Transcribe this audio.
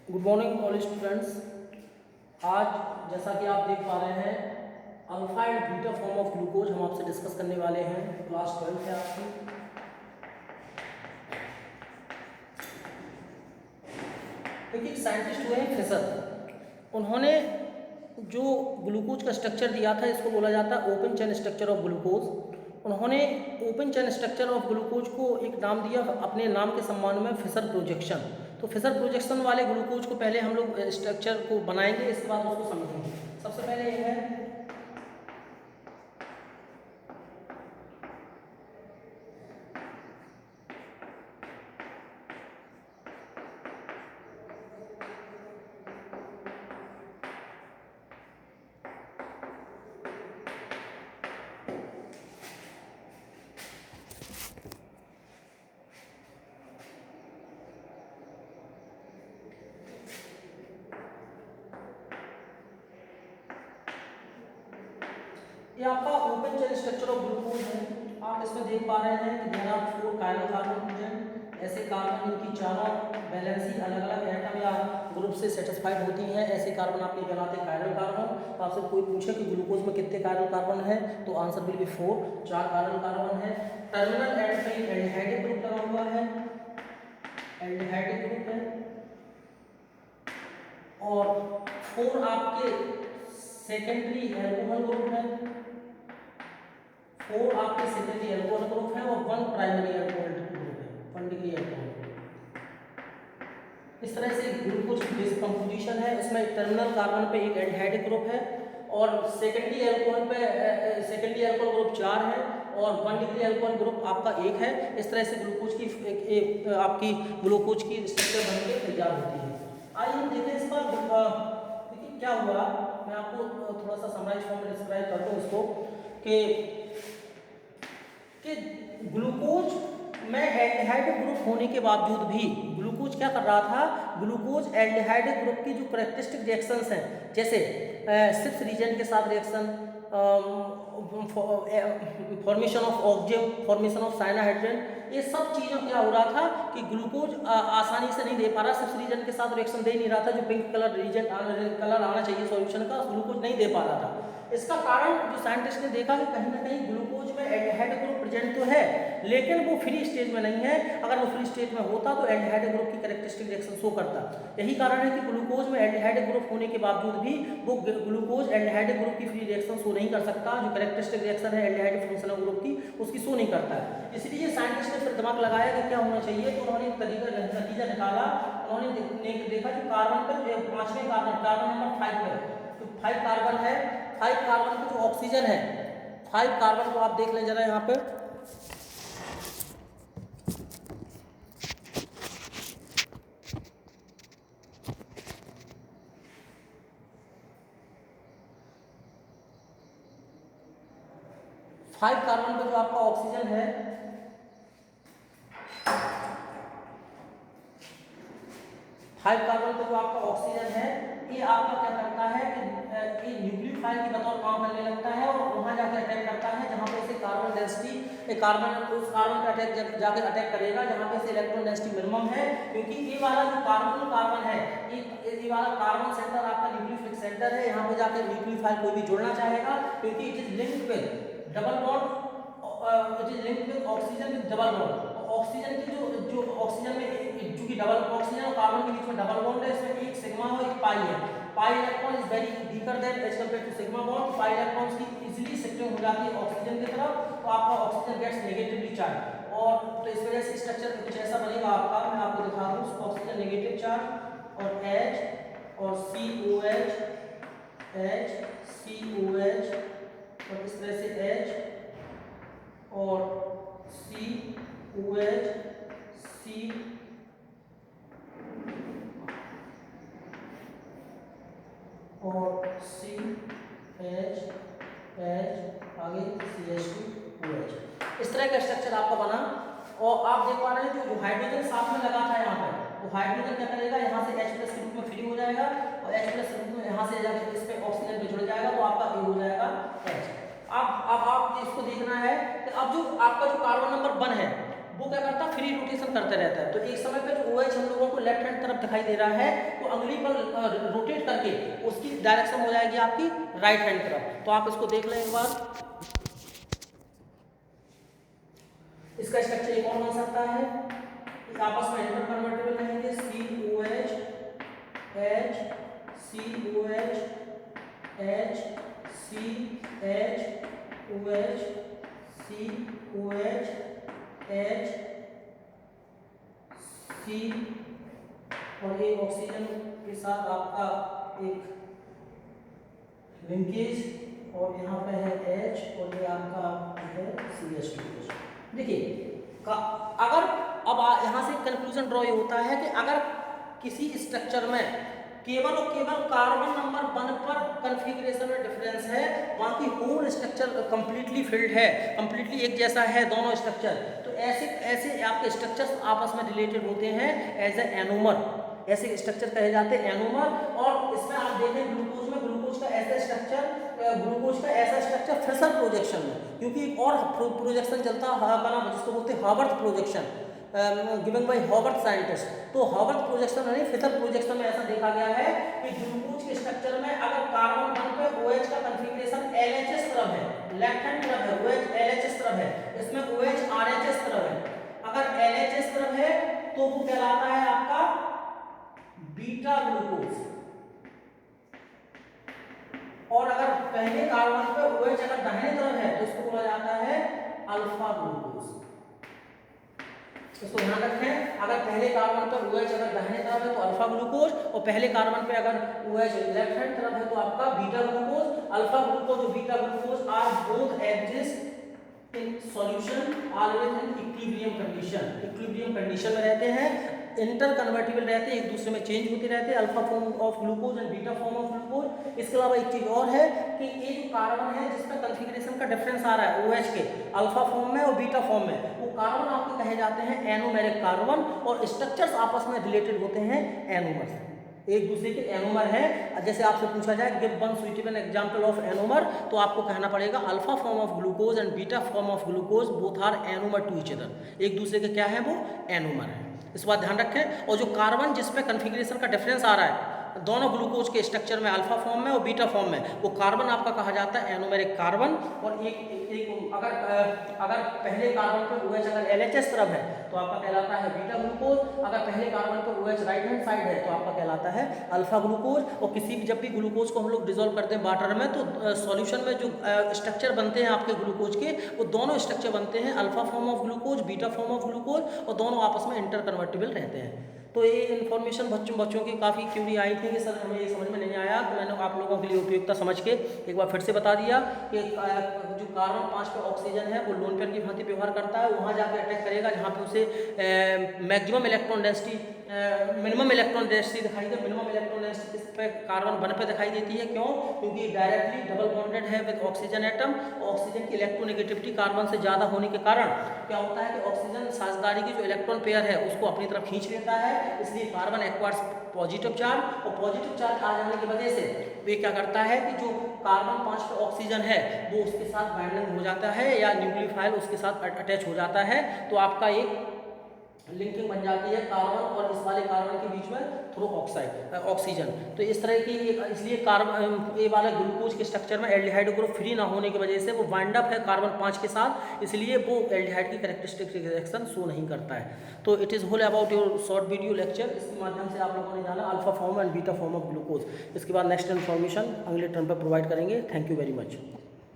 Good morning all students. आज जैसा कि आप देख पा रहे हैं alpha and beta form of glucose हम आपसे डिस्कस करने वाले हैं। क्लास 12 है आपकी। देखिए साइंटिस्ट हुए हैं फिशर, उन्होंने जो ग्लूकोज का स्ट्रक्चर दिया था इसको बोला जाता है open chain structure of glucose. उन्होंने open chain structure of glucose को एक नाम दिया अपने नाम के सम्मान में फिशर प्रोजेक्शन। तो फिशर प्रोजेक्शन वाले ग्लूकोज को पहले हम लोग स्ट्रक्चर को बनाएंगे, इसके बाद उसको समझेंगे। सबसे पहले ये है ये आपका open chain structure of glucose है। आप इसमें देख पा रहे हैं कि देयर आर 4 कायरल कार्बन, ऐसे कार्बन इनकी चारों वैलेंसी अलग अलग एटम या ग्रुप से सेटिस्फाइड होती हैं। ऐसे कार्बन आपके कहलाते कायरल कार्बन। तो आपसे कोई पूछे कि ग्लूकोज में कितने कायरल कार्बन है तो answer will be 4, 4 chiral carbon है। टर्मिनल एंड पे एल्डिहाइड ग्रुप लगा हुआ है, एल्डिहाइड ग्रुप है। और 4 आपके सेकेंडरी एल्कोहल ग्रुप है, 4 आपके सेकेंडरी एल्कोहल ग्रुप है और 1 प्राइमरी एल्कोहल ग्रुप है, 1 डिग्री एल्कोहल। इस तरह से ग्लूकोज की बेसिक कंपोजिशन है। इसमें टर्मिनल कार्बन पे एक एल्डिहाइड ग्रुप है और सेकेंडरी एल्कोहल पे सेकेंडरी एल्कोहल ग्रुप 4 है और 1 डिग्री एल्कोहल ग्रुप आपका 1 है। इस तरह से ग्लूकोज की आपकी ग्लूकोज की स्ट्रक्चर बनके तैयार होती है। आइए हम देखें इस पर देखिए क्या हुआ। मैं आपको थोड़ा सा समराइज फॉर्म में डिस्क्राइब करता हूँ इसको कि ग्लूकोज में एल्डिहाइड ग्रुप होने के बावजूद भी ग्लूकोज क्या कर रहा था, ग्लूकोज एल्डिहाइड ग्रुप की जो कैरेक्टरिस्टिक रिएक्शंस हैं जैसे सिप्स रीजन के साथ reaction, formation of oxime, formation of cyanohydrin, ये सब चीज़ों क्या हो रहा था कि ग्लूकोज आसानी से नहीं दे पा रहा। सिप्स रीजन के साथ रिएक्शन दे नहीं रहा था। जो पिंक कलर रीजन कलर आना चाहिए सॉल्यूशन का, ग्लूकोज नहीं दे पा रहा था। इसका कारण जो साइंटिस्ट ने देखा कि कहीं ना कहीं ग्लूकोज में एल्डिहाइड ग्रुप प्रेजेंट तो है लेकिन वो फ्री स्टेज में नहीं है। अगर वो फ्री स्टेज में होता तो एल्डिहाइड ग्रुप की कैरेक्टरिस्टिक रिएक्शन शो करता। यही कारण है कि ग्लूकोज में एल्डिहाइड ग्रुप होने के बावजूद भी वो ग्लूकोज एल्डिहाइड ग्रुप की फ्री रिएक्शन शो नहीं कर सकता। जो कैरेक्टरिस्टिक रिएक्शन है एल्डिहाइड फंक्शनल ग्रुप की उसकी शो नहीं करता है। इसलिए साइंटिस्ट ने फिर दिमाग लगाया कि क्या होना चाहिए, तो उन्होंने एक नतीजा निकाला। उन्होंने देखा कि कार्बन पर 5वें कार्बन नंबर 5 पे तो 5 कार्बन है, 5 कार्बन का जो ऑक्सीजन है, 5 कार्बन को आप देख लें जरा यहाँ पे। फाइव कार्बन का जो आपका ऑक्सीजन है, 5 कार्बन का जो आपका ऑक्सीजन है, ये आपका क्या करता है कि ये न्यूक्लियोफाइल की बतौर काम करने लगता है और वहां जाकर अटैक करता है जहां पे इसे कार्बन डेंसिटी कार्बन उस कार्बन पे अटैक जाके अटैक करेगा जहां पे इसे इलेक्ट्रॉन डेंसिटी मिनिमम है। क्योंकि ये वाला जो कार्बन है, ये वाला कार्बन सेंटर आपका न्यूक्लियोफिलिक सेंटर है। यहाँ पे जाकर न्यूक्लियोफाइल कोई भी जुड़ना चाहेगा क्योंकि it is linked with double bond, it is linked with oxygen with double bond. Oxygen की जो ऑक्सीजन में चूंकि डबल ऑक्सीजन और कार्बन के बीच में डबल बॉन्ड है, इसमें एक सिग्मा और एक पाई है। Pi electron is very weaker than as compared to sigma bond. Pi electrons की इजीली शिफ्टिंग हो जाती है ऑक्सीजन की तरफ, तो आपका ऑक्सीजन गेट्स नेगेटिवली चार्ज। और तो इस वजह से स्ट्रक्चर कुछ ऐसा बनेगा आपका, मैं आपको दिखा दूं। ऑक्सीजन नेगेटिव चार्ज और H और COH, H COH और इस तरह से H और COH C और CH आगे CH2OH, इस तरह का स्ट्रक्चर आपका बना। और आप देख पा रहे हैं जो हाइड्रोजन साथ में लगा था यहाँ पर, तो हाइड्रोजन क्या करेगा, यहाँ से H+ के रूप में फ्री हो जाएगा और H+ के रूप में यहाँ से जाकर इस पे ऑक्सीजन में जुड़ जाएगा, तो आपका ये हो जाएगा H। अब आप इसको देखना है कि अब जो आपका जो कार्बन नंबर 1 है वो क्या करता है, फ्री रोटेशन करते रहता है। तो एक समय पे जो OH हम लोगों को लेफ्ट हैंड तरफ दिखाई दे रहा है, तो अंगुली पर रोटेट करके उसकी डायरेक्शन हो जाएगी आपकी राइट हैंड तरफ। तो आप इसको देख लें एक बार। इसका स्ट्रक्चर एक और बन सकता है, आपस में इंटर कन्वर्टेबल रहेंगे, COH H COH H CH OH COH H C और एक ऑक्सीजन के साथ आपका एक लिंकेज, और यहाँ पे है H और ये आपका है CH2। देखिए अगर अब यहाँ से कंक्लूजन ड्रॉ ये होता है कि अगर किसी स्ट्रक्चर में केवल और केवल कार्बन नंबर 1 पर कॉन्फ़िगरेशन में डिफरेंस है, बाकी होल स्ट्रक्चर कंप्लीटली फिल्ड है, कंप्लीटली एक जैसा है दोनों स्ट्रक्चर, तो ऐसे आपके स्ट्रक्चर्स आपस में रिलेटेड होते हैं एज ए एनोमर। ऐसे स्ट्रक्चर कहे जाते हैं एनोमर। और इसमें आप देखें ग्लूकोज में ग्लूकोज का ऐसा स्ट्रक्चर फिशर प्रोजेक्शन में, क्योंकि एक और प्रोजेक्शन चलता है बना जिसको बोलते हैं Haworth projection, given by Haworth scientist. तो हावर्थ प्रोजेक्शन यानी फिशर प्रोजेक्शन में ऐसा देखा गया है कि ग्लूकोज के स्ट्रक्चर में अगर कार्बन 1 पे OH का कॉन्फ़िगरेशन LHS तरफ है, लेफ्ट हैंड तरफ है, OH LHS तरफ है, इसमें OH RHS तरफ है। अगर LHS तरफ है तो वो कहलाता है आपका बीटा ग्लूकोज, और अगर पहले कार्बन पे OH अगर दाहिने तरफ है तो इसको बोला जाता है अल्फा ग्लूकोज। इसको ध्यान रखें, अगर पहले कार्बन पर OH अगर दाहिने तरफ है तो अल्फा ग्लूकोज, और पहले कार्बन पे अगर OH लेफ्ट हैंड तरफ है तो आपका बीटा ग्लूकोज। अल्फा ग्लूकोज और beta glucose are both exist in solution always in equilibrium condition. Equilibrium condition में रहते हैं, इंटर कन्वर्टिबल रहते हैं, एक दूसरे में चेंज होते रहते हैं, alpha form of glucose and beta form of glucose. इसके अलावा एक चीज और है कि ये जो कार्बन है जिसमें कॉन्फ़िगरेशन का डिफरेंस आ रहा है OH के अल्फा फॉर्म में और बीटा फॉर्म में, वो कार्बन आपके कहे जाते हैं एनोमेरिक कार्बन, और स्ट्रक्चर्स आपस में रिलेटेड होते हैं एनोमर, एक दूसरे के एनोमर है। जैसे आपसे पूछा जाए give one suitable example of anomer, तो आपको कहना पड़ेगा alpha form of glucose and beta form of glucose both are anomer to each other, एक दूसरे के क्या है वो एनोमर है। इस बात ध्यान रखें। और जो कार्बन जिसमें कॉन्फ़िगरेशन का डिफरेंस आ रहा है दोनों ग्लूकोज के स्ट्रक्चर में अल्फा फॉर्म में और बीटा फॉर्म में, वो कार्बन आपका कहा जाता है एनोमेरिक कार्बन। और एक अगर पहले कार्बन पर OH अगर LHS तरफ है तो आपका कहलाता है बीटा ग्लूकोज, अगर पहले कार्बन पर OH राइट हैंड साइड है तो आपका कहलाता है अल्फा ग्लूकोज। और किसी भी जब भी ग्लूकोज को हम लोग डिसॉल्व करते हैं वाटर में तो सॉल्यूशन में जो स्ट्रक्चर बनते हैं आपके ग्लूकोज के, वो दोनों स्ट्रक्चर बनते हैं alpha form of glucose, beta form of glucose, और दोनों आपस में इंटर कन्वर्टिबल रहते हैं। तो ये इन्फॉर्मेशन बच्चों की काफ़ी क्यूरी आई थी कि सर हमें ये समझ में नहीं आया, तो मैंने आप लोगों के लिए उपयुक्ता समझ के एक बार फिर से बता दिया कि जो कार्बन 5 पे ऑक्सीजन है वो लोन पेयर की भांति व्यवहार करता है, वहाँ जाकर अटैक करेगा जहाँ पे उसे maximum electron density minimum electron density दिखाई दे। मिनिमम इलेक्ट्रॉन डेंसिटी किस पे कार्बन 1 पे दिखाई देती है, क्यों? क्योंकि डायरेक्टली डबल बॉन्डेड है विद ऑक्सीजन एटम, और ऑक्सीजन की इलेक्ट्रोनेगेटिविटी कार्बन से ज़्यादा होने के कारण क्या होता है कि ऑक्सीजन साझेदारी की जो इलेक्ट्रॉन पेयर है उसको अपनी तरफ खींच लेता है, इसलिए कार्बन एक्वायर्स पॉजिटिव चार्ज, और पॉजिटिव चार्ज आ जाने की वजह से वे क्या करता है कि जो कार्बन 5 पे ऑक्सीजन है वो उसके साथ बाइंडिंग हो जाता है या न्यूक्लियोफाइल उसके साथ अटैच हो जाता है, तो आपका एक लिंकिंग बन जाती है कार्बन और इस वाले कार्बन के बीच में थ्रू ऑक्सीजन। तो इस तरह की इसलिए कार्बन ये वाला ग्लूकोज के स्ट्रक्चर में एल्डिहाइड ग्रुप फ्री ना होने की वजह से वो वाइंड अप है कार्बन 5 के साथ, इसलिए वो एल्डिहाइड की कैरेक्टरिस्टिक रिएक्शन शो नहीं करता है। तो it is whole about your short video lecture. इसके माध्यम से आप लोगों ने जाना alpha form and beta form of glucose. इसके बाद नेक्स्ट इन्फॉर्मेशन अगले टर्म पर प्रोवाइड करेंगे। Thank you very much.